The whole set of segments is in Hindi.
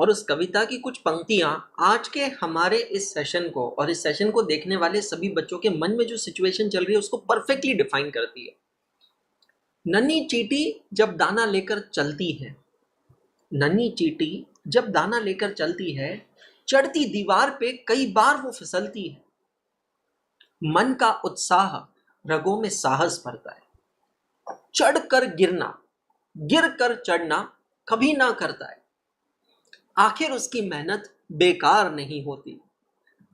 और उस कविता की कुछ पंक्तियां आज के हमारे इस सेशन को और इस सेशन को देखने वाले सभी बच्चों के मन में जो सिचुएशन चल रही है उसको परफेक्टली डिफाइन करती है। नन्ही चींटी जब दाना लेकर चलती है, नन्ही चींटी जब दाना लेकर चलती है, चढ़ती दीवार पे कई बार वो फिसलती है। मन का उत्साह रगों में साहस भरता है, चढ़कर गिरना, गिर कर चढ़ना कभी ना करता है। आखिर उसकी मेहनत बेकार नहीं होती,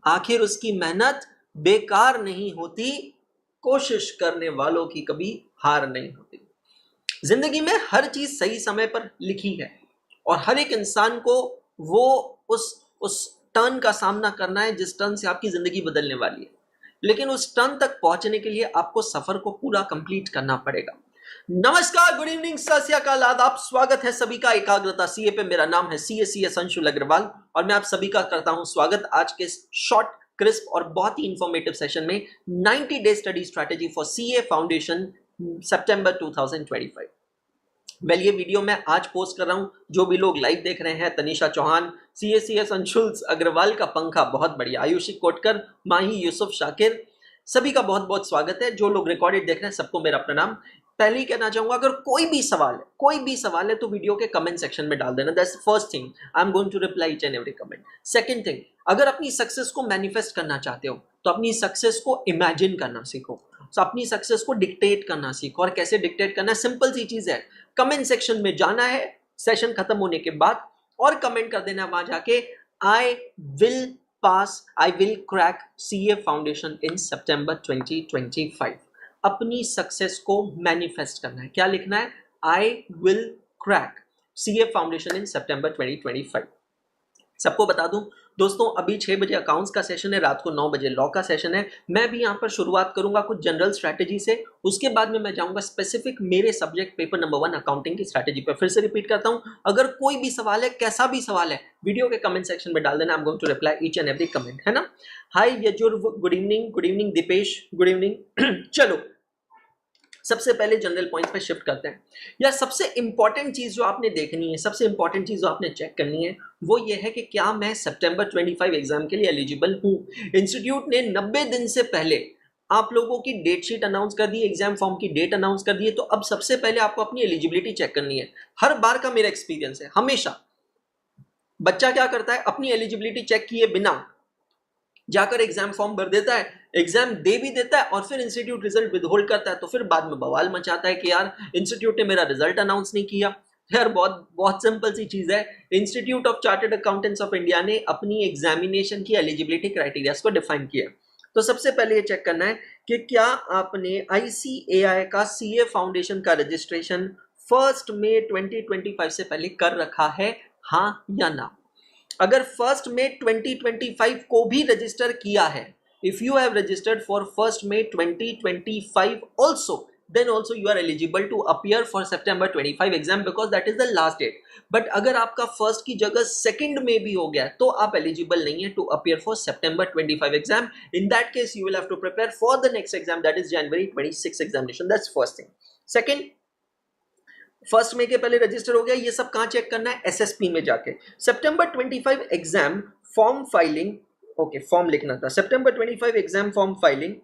आखिर उसकी मेहनत बेकार नहीं होती, कोशिश करने वालों की कभी हार नहीं होती। जिंदगी में हर चीज सही समय पर लिखी है और हर एक इंसान को वो उस टर्न का सामना करना है जिस टर्न से आपकी जिंदगी बदलने वाली है। लेकिन उस टर्न तक पहुंचने के लिए आपको सफर को पूरा कंप्लीट करना पड़ेगा। नमस्कार, गुड इवनिंग, सत श्री अकाल, आदाब, स्वागत है सभी का एकाग्रता सीए पे। मेरा नाम है सीए अंशुल अग्रवाल और मैं आप सभी का करता हूं स्वागत आज के शॉर्ट, क्रिस्प और बहुत ही इंफॉर्मेटिव सेशन में 90 day study strategy for CA foundation September 2025। Well, ये वीडियो मैं आज पोस्ट कर रहा हूं। जो भी लोग लाइव देख रहे हैं, तनिषा चौहान, सीएसीएस अंशुल अग्रवाल का पंखा बहुत बढ़िया, आयुषी कोटकर, माही यूसुफ शाकिर, सभी का बहुत बहुत स्वागत है। जो लोग रिकॉर्डेड देख रहे हैं सबको मेरा प्रणाम। पहले ही कहना चाहूंगा, अगर कोई भी सवाल है तो वीडियो के कमेंट सेक्शन में डाल देना। That's first thing, I am going to reply each and every comment. Second thing, अगर अपनी सक्सेस को मैनिफेस्ट करना चाहते हो तो अपनी सक्सेस को इमेजिन करना सीखो। तो अपनी सक्सेस को डिक्टेट करना सीखो। और कैसे डिक्टेट करना है? सिंपल सी चीज है, कमेंट सेक्शन में जाना है सेशन खत्म होने के बाद और कमेंट कर देना वहां जाके, I will pass, I will crack CA foundation in September 2025। अपनी सक्सेस को मैनिफेस्ट करना है। क्या लिखना है? I will crack CA foundation in September 2025। सबको बता दूं दोस्तों, अभी 6 बजे अकाउंट्स का सेशन है, रात को 9 बजे लॉ का सेशन है। मैं भी यहाँ पर शुरुआत करूंगा कुछ जनरल स्ट्रैटेजी से, उसके बाद में मैं जाऊंगा स्पेसिफिक मेरे सब्जेक्ट पेपर नंबर 1 अकाउंटिंग की स्ट्रैटेजी पर। फिर से रिपीट करता हूं, अगर कोई भी सवाल है, कैसा भी सवाल है, वीडियो के कमेंट सेक्शन में डाल देना। I am going to reply each and every comment, है ना। Hi Yajur, good evening Deepesh, good evening. चलो सबसे पहले जनरल पॉइंट्स पे शिफ्ट करते हैं। या सबसे इंपॉर्टेंट चीज जो आपने देखनी है, सबसे इंपॉर्टेंट चीज जो आपने चेक करनी है वो ये है कि क्या मैं सितंबर 25 एग्जाम के लिए एलिजिबल हूं। इंस्टीट्यूट ने 90 दिन से पहले आप लोगों की डेट शीट अनाउंस कर दी, एग्जाम फॉर्म की डेट अनाउंस कर दी है। तो अब सबसे पहले आपको अपनी एलिजिबिलिटी चेक करनी है। हर बार का मेरा एक्सपीरियंस है, हमेशा बच्चा क्या करता है, अपनी एलिजिबिलिटी चेक किए बिना जाकर एग्जाम फॉर्म भर देता है, एग्जाम दे भी देता है और फिर इंस्टीट्यूट रिजल्ट विदहोल्ड करता है। तो फिर बाद में बवाल मचाता है कि यार इंस्टीट्यूट ने मेरा रिजल्ट अनाउंस नहीं किया। यार बहुत बहुत सिंपल सी चीज है, institute of chartered accountants of India ने अपनी एग्जामिनेशन की एलिजिबिलिटी क्राइटेरिया को डिफाइन किया। तो सबसे पहले ये चेक करना है कि क्या आपने आईसीएआई का सीए फाउंडेशन का रजिस्ट्रेशन 1 मई 2025 से पहले कर रखा है, हाँ या ना। अगर 1 मई 2025 को भी रजिस्टर किया है, if you have registered for 1 May 2025 also, then also you are eligible to appear for September 25 exam because that is the last date. But अगर आपका फर्स्ट की जगह सेकंड में भी हो गया तो आप एलिजिबल नहीं है to appear for September 25 exam. In that case you will have to prepare for the next exam, that is January 26 examination. That's first thing. Second, 1 मई के पहले रजिस्टर हो गया। ये सब कहां चेक करना है? एसएसपी में जाके। सितंबर 25 exam form filing, okay form लिखना था। सितंबर 25 exam form filing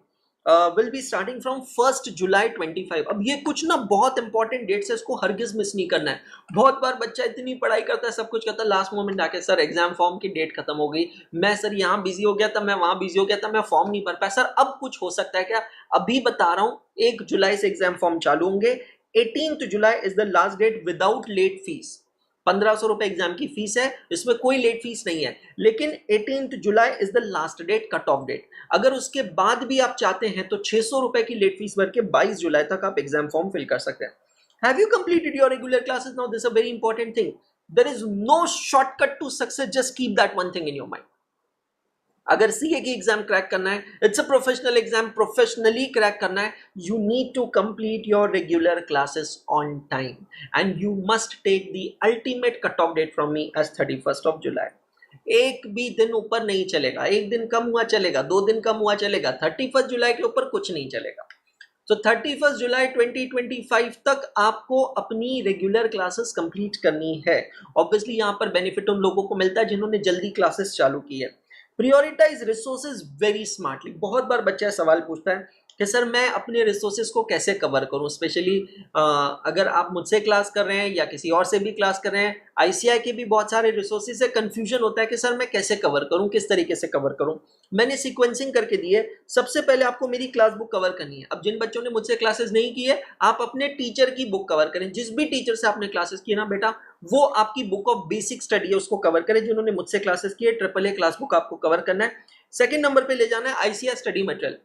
will be starting from 1 जुलाई 25। अब ये कुछ ना बहुत इंपॉर्टेंट डेट्स है, इसको हरगिज मिस नहीं करना है। बहुत बार बच्चा इतनी पढ़ाई करता है, सब कुछ करता है, लास्ट मोमेंट आके सर एग्जाम फॉर्म की डेट खत्म हो गई, मैं सर यहाँ बिजी हो गया था, मैं वहां बिजी हो गया था, मैं फॉर्म नहीं भर पाया। सर अब कुछ हो सकता है क्या? अभी बता रहा हूँ, 1 जुलाई से एग्जाम फॉर्म चालू होंगे। 18 July is the last date without late fee. 1500 रुपए एग्जाम की फीस है, इसमें कोई लेट फीस नहीं है। लेकिन 18 July is the last date, cut off date. अगर उसके बाद भी आप चाहते हैं तो 600 रुपए की लेट फीस भर के 22 जुलाई तक आप एग्जाम फॉर्म फिल कर सकते हैं। Have you completed your regular classes? Now this a very important thing, there is no shortcut to success, just keep that one thing in your mind. अगर सीए की एग्जाम क्रैक करना है, it's a professional exam, professionally crack करना है, you need to complete your regular classes on time and you must take the ultimate cut off date from me as 31 of July. एक भी दिन ऊपर नहीं चलेगा, एक दिन कम हुआ चलेगा, 2 दिन कम हुआ चलेगा, 31 जुलाई के ऊपर कुछ नहीं चलेगा। तो 31 जुलाई 2025 तक आपको अपनी रेगुलर क्लासेस कंप्लीट करनी है। ऑब्वियसली यहाँ पर बेनिफिट उन लोगों को मिलता है जिन्होंने जल्दी क्लासेस चालू की है। Prioritise resources very smartly. बहुत बार बच्चा सवाल पूछता है कि सर मैं अपने रिसोर्सेज को कैसे कवर करूं, स्पेशली अगर आप मुझसे क्लास कर रहे हैं या किसी और से भी क्लास कर रहे हैं, आईसीआई के भी बहुत सारे रिसोर्सेज से कंफ्यूजन होता है कि सर मैं कैसे कवर करूं, किस तरीके से कवर करूं। मैंने सीक्वेंसिंग करके दी है। सबसे पहले आपको मेरी क्लास बुक कवर करनी है। अब जिन बच्चों ने मुझसे क्लासेस नहीं की है, आप अपने टीचर की बुक कवर करें। जिस भी टीचर से आपने क्लासेस की है ना बेटा, वो आपकी बुक ऑफ बेसिक स्टडी है उसको कवर करें। जिन्होंने मुझसे क्लासेस की है, ट्रिपल ए क्लास बुक आपको कवर करना है। सेकंड नंबर पे ले जाना है आईसीआई स्टडी मटेरियल।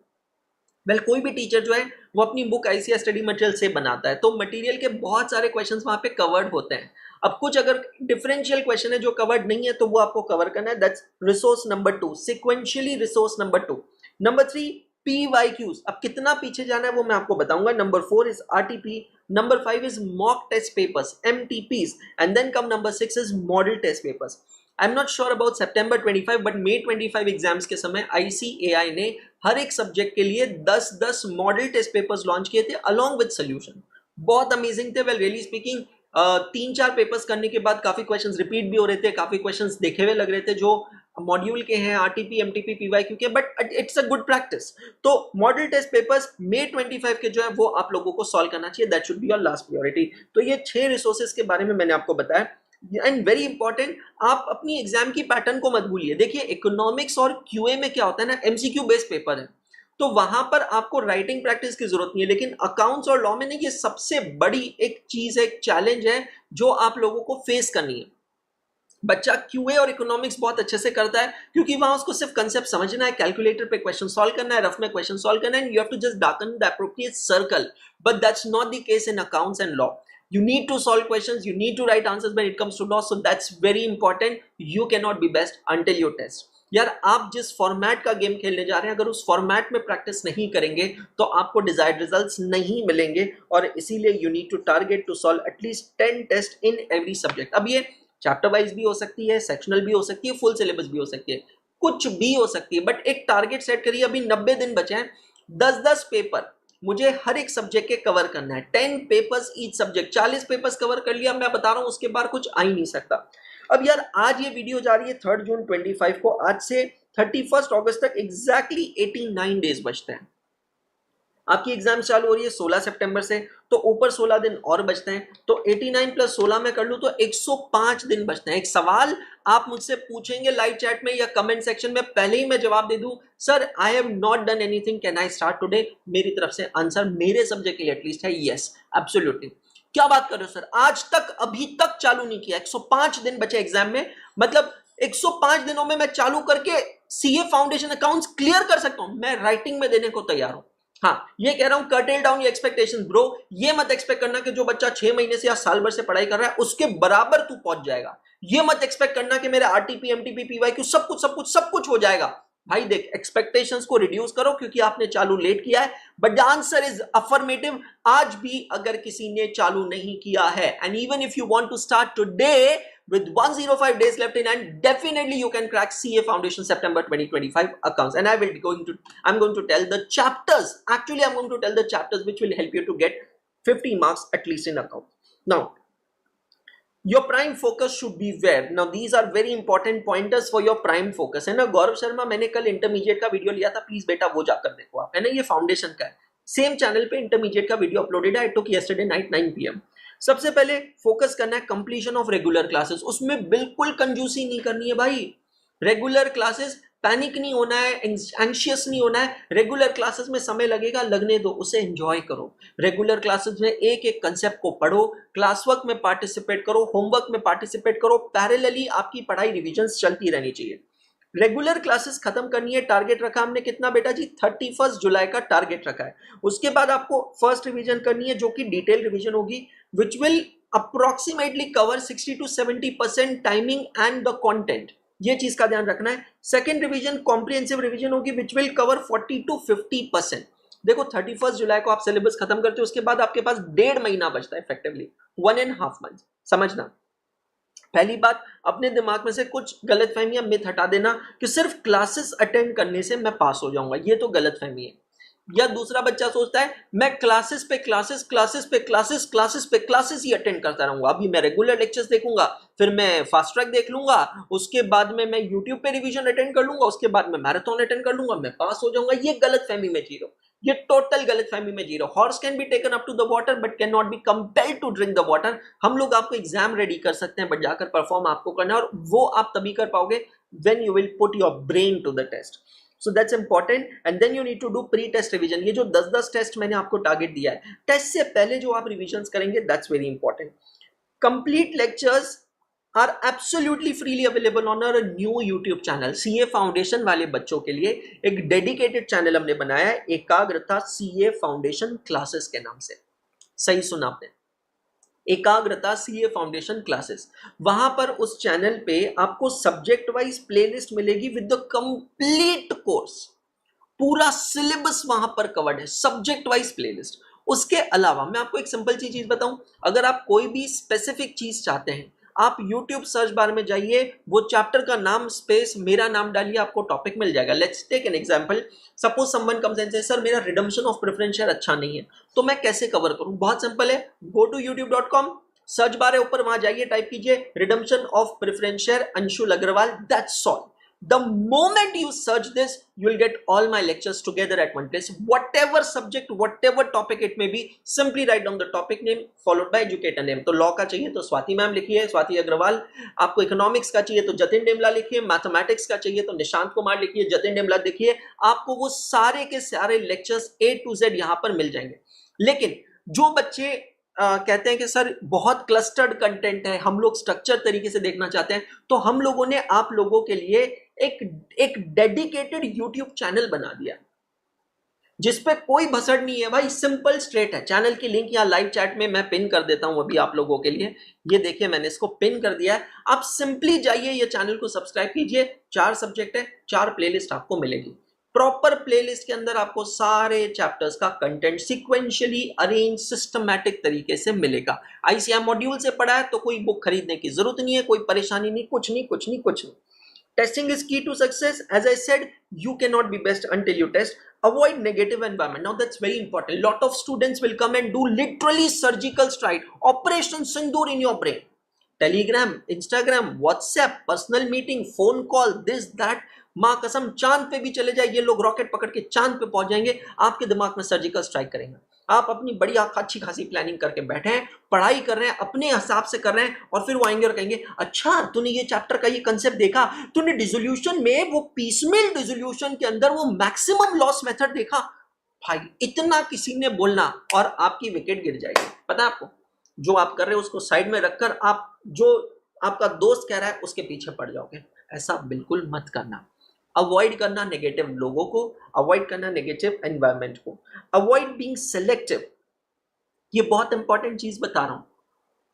वेल कोई भी टीचर जो है वो अपनी बुक आईसीआई स्टडी मटेरियल से बनाता है, तो मटेरियल के बहुत सारे क्वेश्चंस वहां पे कवर्ड होते हैं। अब कुछ अगर डिफरेंशियल क्वेश्चन है जो कवर्ड नहीं है तो वो आपको कवर करना है। That's resource number 2, sequentially resource number 2। Number 3 PYQs. अब कितना पीछे जाना है वो मैं आपको बताऊंगा। Number 4 is RTP, number 5 is mock test papers MTPs, and then come number 6 is model test papers. I am not sure about September 25 but May 25 exams के समय आईसीएआई ने हर एक सब्जेक्ट के लिए 10-10 मॉडल टेस्ट पेपर्स लॉन्च किए थे अलॉन्ग विद सोल्यूशन। बहुत अमेजिंग थे। वेल रियली स्पीकिंग 3-4 पेपर्स करने के बाद काफी क्वेश्चंस रिपीट भी हो रहे थे, काफी क्वेश्चंस देखे हुए लग रहे थे जो मॉड्यूल के हैं, आरटीपी एमटीपी पीवाईक्यू के, but it's a good practice. तो मॉडल टेस्ट पेपर्स May 25 के जो है वो आप लोगों को सॉल्व करना चाहिए। That should be your last priority. तो ये 6 रिसोर्सेज के बारे में मैंने आपको बताया। एंड वेरी इंपॉर्टेंट, आप अपनी एग्जाम की पैटर्न को मत भूलिए। देखिए इकोनॉमिक्स और क्यूए में क्या होता है ना, एमसीक्यू बेस्ड पेपर है, तो वहां पर आपको राइटिंग प्रैक्टिस की जरूरत नहीं है। लेकिन अकाउंट्स और लॉ में नहीं, ये सबसे बड़ी एक चीज है, एक चैलेंज है जो आप लोगों को फेस करनी है। बच्चा क्यूए और इकोनॉमिक्स बहुत अच्छे से करता है क्योंकि वहां उसको सिर्फ कंसेप्ट समझना है, कैलकुलेटर पे क्वेश्चन सॉल्व करना है, रफ में क्वेश्चन सॉल्व करना है, you have to just darken the appropriate circle. But that's not the case in accounts and law. You need to solve questions, you need to write answers when it comes to law, so that's very important. You cannot be best until you test. यार आप जिस फॉर्मेट का गेम खेलने जा रहे हैं, अगर उस फॉर्मेट में प्रैक्टिस नहीं करेंगे तो आपको डिजायर्ड रिजल्ट्स नहीं मिलेंगे, और इसीलिए you need to target to solve at least 10 test in every subject. अब ये चैप्टर वाइज भी हो सकती है, सेक्शनल भी हो सकती है, फुल सिलेबस भी हो सकती है, कुछ भी हो सकती है, बट एक टारगेट सेट करिए। अभी 90 दिन बचे हैं, 10-10 पेपर मुझे हर एक सब्जेक्ट के कवर करना है। 10 papers each subject, 40 papers cover कर लिया, मैं बता रहा हूं उसके बाद कुछ आ ही नहीं सकता। अब यार आज ये वीडियो जा रही है 3 जून 25 को, आज से 31 अगस्त तक एग्जैक्टली 89 डेज बचते हैं। आपकी एग्जाम चालू हो रही है 16 सितंबर से, तो ऊपर 16 दिन और बचते हैं, तो 89 प्लस 16 में कर लूं तो 105 दिन बचते हैं। एक सवाल आप मुझसे पूछेंगे लाइव चैट में या कमेंट सेक्शन में, पहले ही मैं जवाब दे दूं, sir I have not done anything, can I start today? मेरी तरफ से आंसर मेरे सब्जेक्ट के लिए एटलीस्ट है यस, एब्सोल्युटली। क्या बात कर रहे हो सर, आज तक अभी तक चालू नहीं किया, 105 दिन बचे एग्जाम में, मतलब 105 दिनों में मैं चालू करके सीए फाउंडेशन अकाउंट्स क्लियर कर सकता हूं। मैं राइटिंग में देने को तैयार हूं। हाँ, ये कह रहा हूं कर्टेल डाउन ये एक्सपेक्टेशंस ब्रो। ये मत एक्सपेक्ट करना कि जो बच्चा 6 महीने से या साल भर से पढ़ाई कर रहा है उसके बराबर तू पहुंच जाएगा। ये मत एक्सपेक्ट करना कि मेरे आरटीपी एमटीपी पीवाईक्यू सब कुछ हो जाएगा। भाई देख, एक्सपेक्टेशंस को रिड्यूस करो क्योंकि आपने चालू लेट किया है, but the answer is affirmative. आज भी अगर किसी ने चालू नहीं किया है, and even if you want to start today with 105 days left in hand, definitely you can crack CA Foundation September 2025 accounts. And I'm going to tell the chapters. Actually, I'm going to tell the chapters which will help you to get 50 marks at least in accounts. Now, your prime focus should be where? Now, these are very important pointers for your prime focus. है ना, गौरव शर्मा, मैंने कल इंटरमीडिएट का वीडियो लिया था, प्लीज बेटा वो जाकर देखो आप, है ना, ये फाउंडेशन का है, सेम चैनल पे इंटरमीडिएट का वीडियो अपलोडेड है, आई टुक यस्टरडे नाइट 9 PM। सबसे पहले फोकस करना है कंप्लीशन ऑफ रेगुलर क्लासेस, उसमें बिल्कुल कंजूसी नहीं करनी है भाई। रेगुलर क्लासेस, पैनिक नहीं होना है, एंशियस नहीं होना है। रेगुलर क्लासेस में समय लगेगा, लगने दो, उसे एंजॉय करो। रेगुलर क्लासेस में एक एक कंसेप्ट को पढ़ो, क्लास वर्क में पार्टिसिपेट करो, होमवर्क में पार्टिसिपेट करो, पैरेलली आपकी पढ़ाई रिविजन्स चलती रहनी चाहिए। रेगुलर क्लासेस खत्म करनी है, टारगेट रखा हमने कितना बेटा जी, 31 जुलाई का टारगेट रखा है। उसके बाद आपको फर्स्ट रिवीजन करनी है जो कि डिटेल रिवीजन होगी, which will approximately cover 60 to 70% timing and the content, ये चीज का ध्यान रखना है। सेकंड रिवीजन कॉम्प्रिहेंसिव रिवीजन होगी which will cover 40 to 50%। देखो 31 जुलाई को आप सिलेबस खत्म करते हो, उसके बाद आपके पास 1.5 महीना बचता है, इफेक्टिवली 1.5 months। समझना, पहली बात, अपने दिमाग में से कुछ गलतफहमियां मिथ हटा देना कि सिर्फ क्लासेस अटेंड करने से मैं पास हो जाऊंगा, ये तो गलतफहमी है। या दूसरा बच्चा सोचता है मैं क्लासेस पे क्लासेस क्लासेस पे क्लासेस क्लासेस पे क्लासेस ही अटेंड करता रहूंगा, अभी मैं रेगुलर लेक्चर्स देखूंगा, फिर मैं फास्ट ट्रैक देख लूंगा, उसके बाद में मैं यूट्यूब पे रिवीजन अटेंड कर लूंगा, उसके बाद में मैराथन अटेंड कर लूंगा, मैं पास हो जाऊंगा। ये गलत फहमी में जी रहा हूं, ये टोटल गलत फहमी में जी रहा हूं। Horse can be taken up to the water but can not be compelled to drink the water. हम लोग आपको एग्जाम रेडी कर सकते हैं बट जाकर परफॉर्म आपको करना है, और वो आप तभी कर पाओगे when you will put your brain to the test. So that's important. And then you need to do pre-test revision. ये जो 10-10 टेस्ट मैंने आपको टारगेट दिया है, टेस्ट से पहले जो आप रिविजन्स करेंगे, that's very important. Complete lectures are absolutely freely available on our new YouTube channel. CA foundation वाले बच्चों के लिए एक डेडिकेटेड चैनल हमने बनाया है, एकाग्रता CA फाउंडेशन क्लासेस के नाम से। सही सुना आपने, एकाग्रता सीए फाउंडेशन क्लासेस। वहां पर उस चैनल पे आपको सब्जेक्ट वाइज प्लेलिस्ट मिलेगी विद द कंप्लीट कोर्स, पूरा सिलेबस वहां पर कवर्ड है, सब्जेक्ट वाइज प्लेलिस्ट। उसके अलावा मैं आपको एक सिंपल सी चीज बताऊं, अगर आप कोई भी स्पेसिफिक चीज चाहते हैं, आप YouTube सर्च बार में जाइए, वो चैप्टर का नाम स्पेस मेरा नाम डालिए, आपको टॉपिक मिल जाएगा। Let's take an example, suppose someone comes and says sir मेरा रिडम्पशन ऑफ प्रेफरेंस शेयर अच्छा नहीं है, तो मैं कैसे कवर करूं? बहुत सिंपल है, go to youtube.com, search bar है ऊपर, वहां जाइए, टाइप कीजिए redemption of preference share Anshul Agarwal, that's all. The moment you search this, you will get all my lectures together at one place. Whatever subject, whatever topic it may be, simply write down the topic name followed by educator name. तो लॉ का चाहिए तो स्वाति मैम लिखिए, स्वाति अग्रवाल। आपको इकोनॉमिक्स का चाहिए तो जतिन डेमला लिखिए, मैथमेटिक्स का चाहिए तो निशांत कुमार लिखिए, जतिन डेमला लिखिए। आपको वो सारे के सारे लेक्चर्स A to Z यहां पर मिल जाएंगे। लेकिन जो बच्चे कहते हैं कि सर बहुत क्लस्टर्ड कंटेंट है, हम लोग स्ट्रक्चर तरीके से देखना चाहते हैं, तो हम लोगों ने आप लोगों के लिए एक डेडिकेटेड YouTube चैनल बना दिया जिसपे कोई भसड़ नहीं है भाई, सिंपल स्ट्रेट है। चैनल की लिंक यहाँ लाइव चैट में मैं पिन कर देता हूं अभी आप लोगों के लिए। ये देखिए मैंने इसको पिन कर दिया है, आप सिंपली जाइए ये चैनल को सब्सक्राइब कीजिए। 4 सब्जेक्ट है, 4 प्लेलिस्ट आपको मिलेगी। प्रॉपर प्लेलिस्ट के अंदर आपको सारे चैप्टर्स का कंटेंट सिक्वेंशियली अरेंज सिस्टमैटिक तरीके से मिलेगा। ICM मॉड्यूल से पढ़ा है तो कोई बुक खरीदने की जरूरत नहीं है, कोई परेशानी नहीं, कुछ नहीं कुछ नहीं कुछ नहीं। Testing is key to success. As I said, you cannot be best until you test. Avoid negative environment. Now that's very important. Lot of students will come and do literally surgical strike, Operation Sindoor in your brain. Telegram, Instagram, WhatsApp, personal meeting, phone call, this, that. माँ कसम चांद पे भी चले जाए ये लोग, रॉकेट पकड़ के चांद पे पहुंच जाएंगे, आपके दिमाग में सर्जिकल स्ट्राइक करेंगे। आप अपनी बड़ी अच्छी खासी प्लानिंग करके बैठे हैं, पढ़ाई कर रहे हैं, अपने हिसाब से कर रहे हैं, और फिर वो आएंगे और कहेंगे अच्छा तूने ये चैप्टर का ये कंसेप्ट देखा, तूने डिसोल्यूशन में वो पीसमेल डिसोल्यूशन के अंदर वो मैक्सिमम लॉस मेथड देखा। भाई इतना किसी ने बोलना और आपकी विकेट गिर जाएगी। पता है आपको, जो आप कर रहे हो उसको साइड में रखकर आप जो आपका दोस्त कह रहा है उसके पीछे पड़ जाओगे। ऐसा बिल्कुल मत करना। अवॉइड करना नेगेटिव लोगों को, अवॉइड करना नेगेटिव एनवायरनमेंट को, अवॉइड बीइंग सेलेक्टिव। ये बहुत इंपॉर्टेंट चीज बता रहा हूं।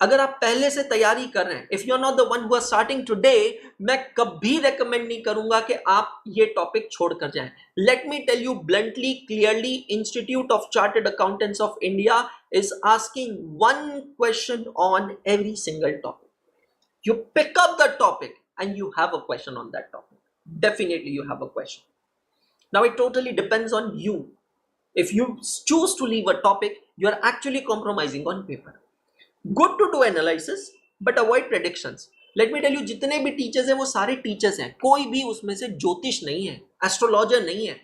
अगर आप पहले से तैयारी कर रहे हैं, if you are not the one who are starting today, मैं कभी रेकमेंड नहीं करूंगा कि आप ये टॉपिक छोड़कर जाएं। Let me tell you bluntly, clearly, institute of chartered accountants of India is asking one question on every single topic. You pick up the topic and you have a question on that topic. Definitely you have a question. Now it totally depends on you. If you choose to leave a topic, you are actually compromising on paper. Good to do analysis, but avoid predictions. Let me tell you, जितने भी टीचर्स हैं वो सारे टीचर्स हैं, कोई भी उसमें से ज्योतिष नहीं है, एस्ट्रोलॉजर नहीं है।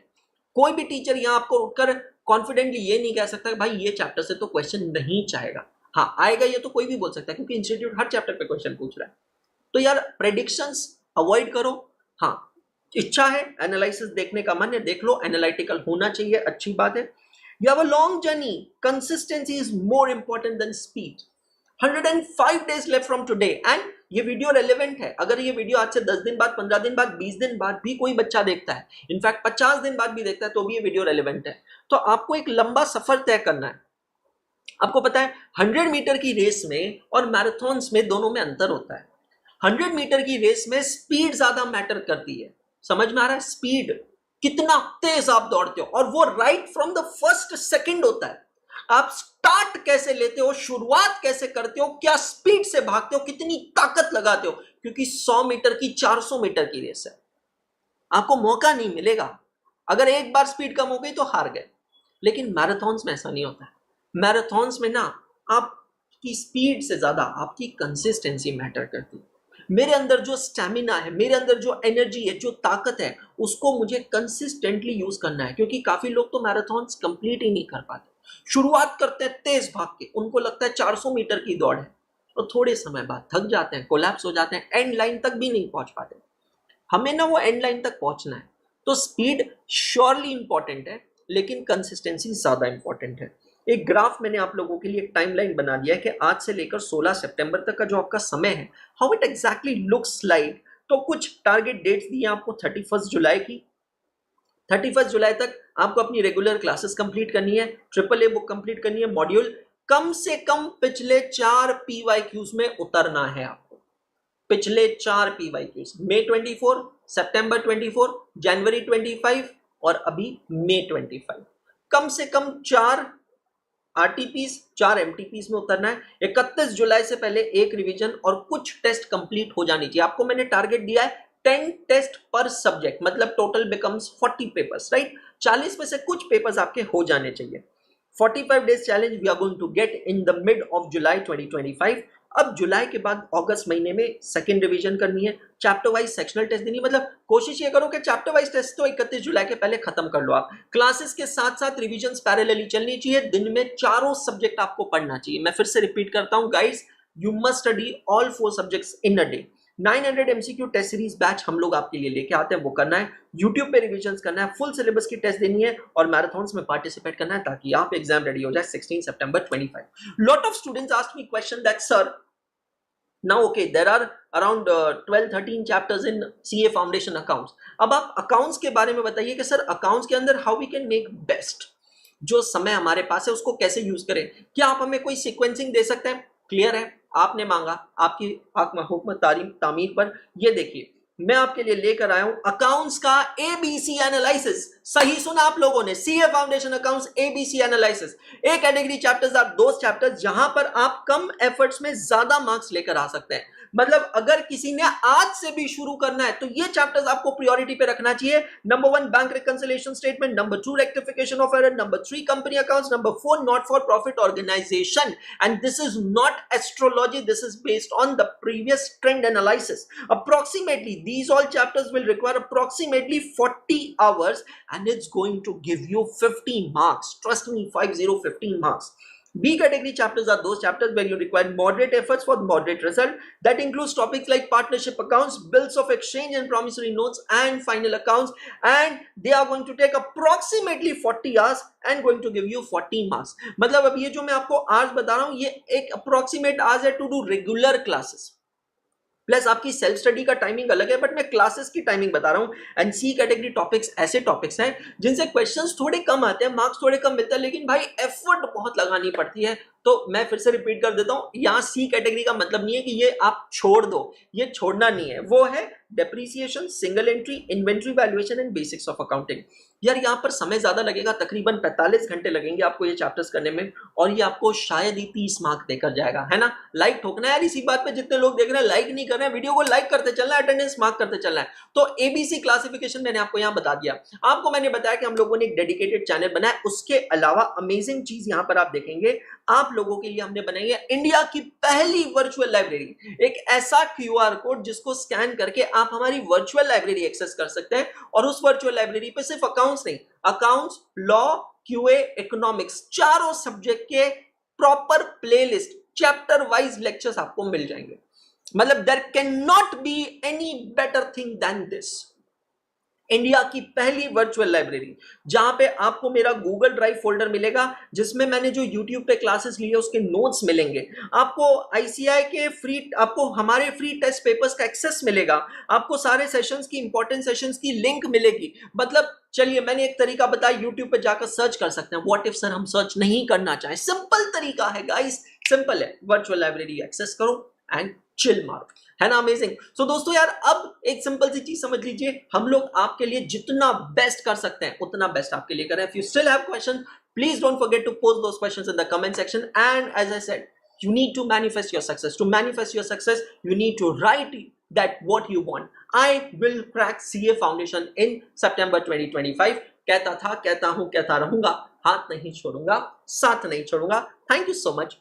कोई भी टीचर यहाँ आपको उठकर कॉन्फिडेंटली ये नहीं कह सकता भाई ये चैप्टर से तो क्वेश्चन नहीं चाहेगा। हाँ आएगा ये तो कोई भी बोल सकता है, क्योंकि इंस्टीट्यूट हर चैप्टर पे क्वेश्चन पूछ रहा है। तो यार प्रेडिक्शंस अवॉइड करो। हाँ इच्छा है एनालिसिस देखने का, मन है देख लो, एनालिटिकल होना चाहिए, अच्छी बात है। You have a long journey, consistency is more important than speed. 105 days left from today and ये वीडियो रेलेवेंट है। अगर ये वीडियो आज से 10 दिन बाद, 15 दिन बाद, 20 दिन बाद भी कोई बच्चा देखता है, इनफैक्ट 50 दिन बाद भी देखता है, तो भी ये वीडियो रेलेवेंट है। तो आपको एक लंबा सफर तय करना है। आपको पता है 100 मीटर की रेस में और मैराथन्स में दोनों में अंतर होता है। 100 मीटर की रेस में स्पीड ज्यादा मैटर करती है। समझ में आ रहा है? स्पीड, कितना तेज आप दौड़ते हो, और वो right from the first second होता है। आप स्टार्ट कैसे लेते हो, शुरुआत कैसे करते हो, क्या स्पीड से भागते हो, कितनी ताकत लगाते हो, क्योंकि 100 मीटर की 400 मीटर की रेस है। आपको मौका नहीं मिलेगा। अगर एक बार स्पीड कम हो गई तो हार गए। लेकिन मैराथन्स में ऐसा नहीं होता है। मैराथन्स में ना आपकी स्पीड से ज्यादा आपकी कंसिस्टेंसी मैटर करती है। मेरे अंदर जो स्टैमिना है, मेरे अंदर जो एनर्जी है, जो ताकत है, उसको मुझे कंसिस्टेंटली यूज करना है। क्योंकि काफी लोग तो मैराथन्स कंप्लीट ही नहीं कर पाते। शुरुआत करते हैं तेज भाग के, उनको लगता है 400 मीटर की दौड़ है, तो थोड़े समय बाद थक जाते हैं, कोलैप्स हो जाते हैं, एंड लाइन तक भी नहीं पहुंच पाते। हमें ना वो एंड लाइन तक पहुंचना है। तो स्पीड श्योरली इंपॉर्टेंट है, लेकिन कंसिस्टेंसी ज्यादा इंपॉर्टेंट है। एक ग्राफ मैंने आप लोगों के लिए एक टाइमलाइन बना दिया है कि आज से लेकर 16 सितंबर तक का जो आपका समय है, how it exactly looks like. तो कुछ टारगेट डेट्स दी हैं आपको 31 जुलाई की। 31 जुलाई तक आपको अपनी रेगुलर क्लासेस कंप्लीट करनी है, ट्रिपल ए बुक कंप्लीट करनी है, मॉड्यूल कम से कम पिछले 4 PYQs में उतरना है आपको। पिछले 4 PYQs, मई 24, सितंबर 24, जनवरी 25 और अभी मई 25, कम से कम 4 RTPs, 4 MTPs में उतरना है। 31 जुलाई से पहले एक रिवीजन और कुछ टेस्ट कंप्लीट हो जानी चाहिए। आपको मैंने टारगेट दिया है 10 टेस्ट पर सब्जेक्ट, मतलब टोटल बिकम्स 40 पेपर्स, राइट। 40 में से कुछ पेपर्स आपके हो जाने चाहिए। 45 days challenge we are going to get in the mid of July 2025। अब जुलाई के बाद अगस्त महीने में सेकेंड रिवीजन करनी है, चैप्टर वाइज सेक्शनल टेस्ट देनी है। मतलब कोशिश ये करो कि चैप्टर वाइज टेस्ट तो 31 जुलाई के पहले खत्म कर लो आप। क्लासेस के साथ साथ रिवीजन पैरेलली चलनी चाहिए। दिन में चारों सब्जेक्ट आपको पढ़ना चाहिए। मैं फिर से रिपीट करता हूं guys, you must study all 4 subjects in a day. 900 MCQ test series batch हम लोग आपके लिए लेके आते हैं, वो करना है। यूट्यूब पे रिवीजन करना है, फुल सिलेबस की टेस्ट देनी है और मैराथन्स में पार्टिसिपेट करना है, ताकि आप एग्जाम रेडी हो जाए 16 सितंबर 25। Lot of students asked me question that sir, now okay, there are around 12-13 chapters in CA Foundation accounts. अब आप accounts के बारे में बताइए कि सर accounts के अंदर how we can make best, जो समय हमारे पास है उसको कैसे यूज करें। क्या आप हमें कोई सीक्वेंसिंग दे सकते हैं? क्लियर है, आपने मांगा, आपकी हुक्म तामीर पर। ये देखिए मैं आपके लिए लेकर आया हूं अकाउंट्स का ABC एनालिसिस। सही सुना आप लोगों ने, CA foundation accounts ABC analysis. A category chapters are those chapters जहां पर आप कम एफर्ट्स में ज्यादा मार्क्स लेकर आ सकते हैं। मतलब अगर किसी ने आज से भी शुरू करना है तो ये चैप्टर्स आपको प्रायोरिटी पे रखना चाहिए। Number 1 bank reconciliation statement, number 2 rectification of error, number 3 company accounts, number 4 not for profit organisation. And this is not astrology, this is based on the previous trend analysis. Approximately these all chapters will require approximately 40 hours and it's going to give you 15 marks. Trust me, 15 marks. B category chapters are those chapters where you require moderate efforts for moderate result. That includes topics like partnership accounts, bills of exchange and promissory notes, and final accounts. And they are going to take approximately 40 hours and going to give you 40 marks. मतलब अब ये जो मैं आपको hours बता रहा हूँ, ये एक approximate hours है to do regular classes. Plus आपकी सेल्फ स्टडी का टाइमिंग अलग है, बट मैं क्लासेस की टाइमिंग बता रहा हूं। एंड सी कैटेगरी टॉपिक्स ऐसे टॉपिक्स हैं जिनसे क्वेश्चंस थोड़े कम आते हैं, मार्क्स थोड़े कम मिलते हैं, लेकिन भाई एफर्ट बहुत लगानी पड़ती है। तो मैं फिर से रिपीट कर देता हूं, यहां सी कैटेगरी का मतलब नहीं है कि ये आप छोड़ दो, ये छोड़ना नहीं है। वो है depreciation, single entry, inventory valuation and basics of accounting. यार यहाँ पर समय ज्यादा लगेगा, तकरीबन 45 घंटे लगेंगे आपको ये चैप्टर्स करने में, और ये आपको शायद ही 30 मार्क देकर जाएगा, है ना। लाइक ठोकना है यार इसी बात पे, जितने लोग देख रहे हैं लाइक नहीं कर रहे हैं, वीडियो को लाइक करते चलना है, अटेंडेंस मार्क करते चलना है। तो एबीसी क्लासिफिकेशन मैंने आपको यहाँ बता दिया। आपको मैंने बताया कि हम लोगों ने एक डेडिकेटेड चैनल बनाया। उसके अलावा अमेजिंग चीज यहाँ पर आप देखेंगे, आप लोगों के लिए हमने बनाई है इंडिया की पहली वर्चुअल लाइब्रेरी। एक ऐसा QR कोड जिसको स्कैन करके आप हमारी वर्चुअल लाइब्रेरी एक्सेस कर सकते हैं, और उस वर्चुअल लाइब्रेरी पे सिर्फ अकाउंट्स नहीं, अकाउंट्स, लॉ, QA, इकोनॉमिक्स, चारों सब्जेक्ट के proper playlist, chapter wise lectures आपको मिल जाएंगे। मतलब there can not be any better thing than this. India की पहली वर्चुअल लाइब्रेरी, जहां पे आपको मेरा गूगल ड्राइव फोल्डर मिलेगा, जिसमें मैंने जो यूट्यूब पे क्लासेस लिए उसके नोट्स मिलेंगे, आपको ICI के फ्री, आपको हमारे फ्री टेस्ट पेपर्स का एक्सेस मिलेगा, आपको सारे सेशंस की, इंपॉर्टेंट सेशंस की लिंक मिलेगी। मतलब चलिए मैंने एक तरीका बताया, यूट्यूब पे जाकर सर्च कर सकते हैं। व्हाट इफ सर हम सर्च नहीं करना चाहें? सिंपल तरीका है गाइस, सिंपल है, वर्चुअल लाइब्रेरी एक्सेस करो एंड चिल मारो, है ना। अमेजिंग। सो दोस्तों यार, अब एक सिंपल सी चीज समझ लीजिए, हम लोग आपके लिए जितना बेस्ट कर सकते हैं उतना बेस्ट आपके लिए करें। If you still have question, please don't forget to post those questions in the comment section. And as I said, you need to manifest your success. To manifest your success, you need to write that what you want. I will crack CA Foundation in September 2025. कहता था, कहता हूं, कहता रहूंगा, हाथ नहीं छोड़ूंगा, साथ नहीं छोड़ूंगा। Thank you so much.